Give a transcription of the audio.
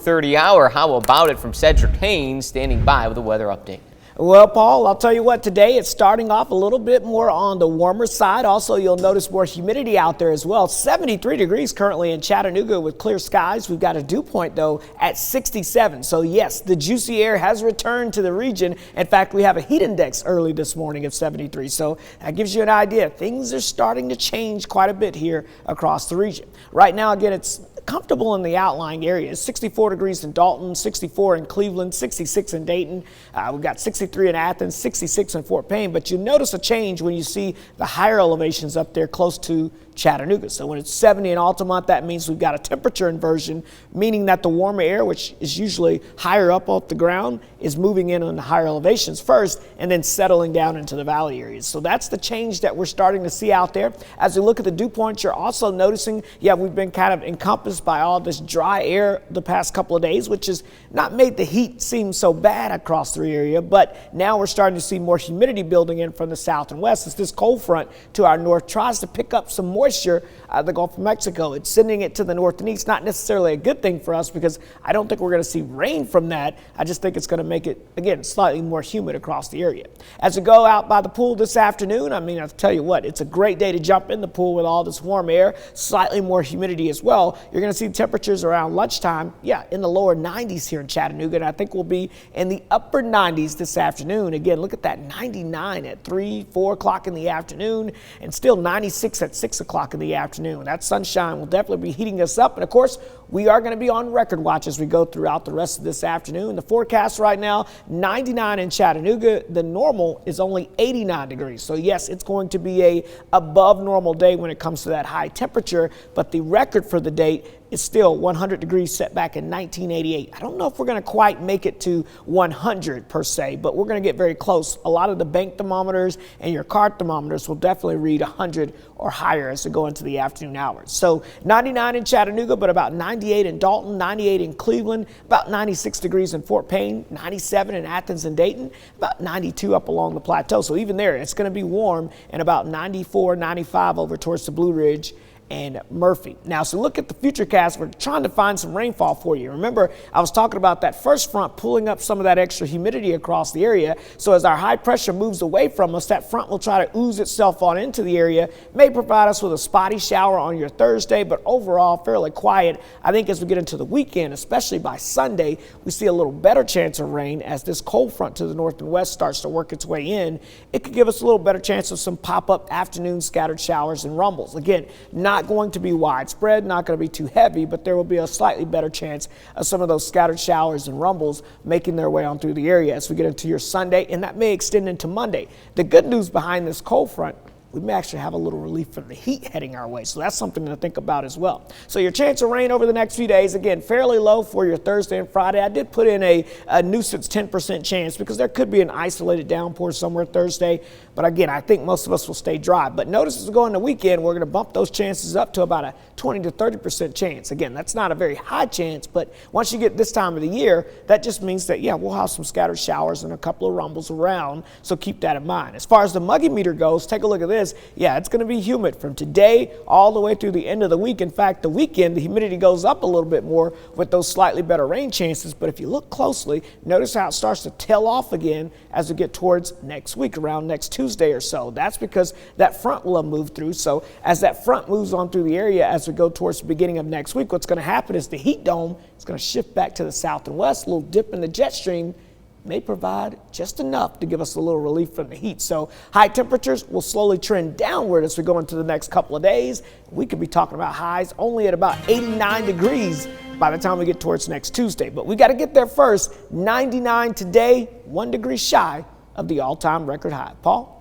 30 hour. How about it from Cedric Haynes standing by with a weather update? Well, Paul, I'll tell you what, today it's starting off a little bit more on the warmer side. Also, you'll notice more humidity out there as well. 73 degrees currently in Chattanooga with clear skies. We've got a dew point, though, at 67. So, yes, the juicy air has returned to the region. In fact, we have a heat index early this morning of 73. So that gives you an idea. Things are starting to change quite a bit here across the region. Right now, again, it's comfortable in the outlying areas. 64 degrees in Dalton, 64 in Cleveland, 66 in Dayton. We've got 63 in Athens, 66 in Fort Payne. But you notice a change when you see the higher elevations up there close to Chattanooga. So when it's 70 in Altamont, that means we've got a temperature inversion, meaning that the warmer air, which is usually higher up off the ground, is moving in on the higher elevations first and then settling down into the valley areas. So that's the change that we're starting to see out there. As we look at the dew points, you're also noticing, we've been kind of encompassed by all this dry air the past couple of days, which has not made the heat seem so bad across the area. But now we're starting to see more humidity building in from the south and west as this cold front to our north tries to pick up some moisture out of the Gulf of Mexico. It's sending it to the north and east. Not necessarily a good thing for us because I don't think we're going to see rain from that. I just think it's going to make it, again, slightly more humid across the area. As we go out by the pool this afternoon, I'll tell you what, it's a great day to jump in the pool with all this warm air, slightly more humidity as well. You're going to see temperatures around lunchtime, in the lower 90s here in Chattanooga, and I think we'll be in the upper 90s this afternoon. Again, look at that, 99 at 3, 4 o'clock in the afternoon, and still 96 at 6 o'clock in the afternoon. That sunshine will definitely be heating us up, and of course, we are going to be on record watch as we go throughout the rest of this afternoon. The forecast right now, 99 in Chattanooga. The normal is only 89 degrees. So yes, it's going to be a above normal day when it comes to that high temperature, but the record for the day is still 100 degrees set back in 1988. I don't know if we're going to quite make it to 100 per se, but we're going to get very close. A lot of the bank thermometers and your car thermometers will definitely read 100 or higher as we go into the afternoon hours. So 99 in Chattanooga, but about 98 in Dalton, 98 in Cleveland, about 96 degrees in Fort Payne, 97 in Athens and Dayton, about 92 up along the plateau. So even there, it's going to be warm, and about 94, 95 over towards the Blue Ridge and Murphy. Now, so look at the FUTURECAST. We're trying to find some rainfall for you. Remember, I was talking about that first front pulling up some of that extra humidity across the area. So as our high pressure moves away from us, that front will try to ooze itself on into the area, may provide us with a spotty shower on your Thursday, but overall fairly quiet. I think as we get into the weekend, especially by Sunday, we see a little better chance of rain as this cold front to the north and west starts to work its way in. It could give us a little better chance of some pop-up afternoon scattered showers and rumbles. Again, not going to be widespread, not going to be too heavy, but there will be a slightly better chance of some of those scattered showers and rumbles making their way on through the area as we get into your Sunday, and that may extend into Monday. The good news behind this cold front, we may actually have a little relief from the heat heading our way. So that's something to think about as well. So your chance of rain over the next few days, again, fairly low for your Thursday and Friday. I did put in a nuisance 10% chance because there could be an isolated downpour somewhere Thursday. But again, I think most of us will stay dry. But notice as we go into the weekend, we're going to bump those chances up to about a 20 to 30% chance. Again, that's not a very high chance, but once you get this time of the year, that just means that, we'll have some scattered showers and a couple of rumbles around. So keep that in mind. As far as the MUGGY meter goes, take a look at this. It's going to be humid from today all the way through the end of the week. In fact, the weekend, the humidity goes up a little bit more with those slightly better rain chances. But if you look closely, notice how it starts to tail off again as we get towards next week, around next Tuesday or so. That's because that front will have moved through. So as that front moves on through the area as we go towards the beginning of next week, what's going to happen is the heat dome is going to shift back to the south and west. A little dip in the jet stream may provide just enough to give us a little relief from the heat. So high temperatures will slowly trend downward as we go into the next couple of days. We could be talking about highs only at about 89 degrees by the time we get towards next Tuesday. But we got to get there first. 99 today, 1 degree shy of the all-time record high. Paul?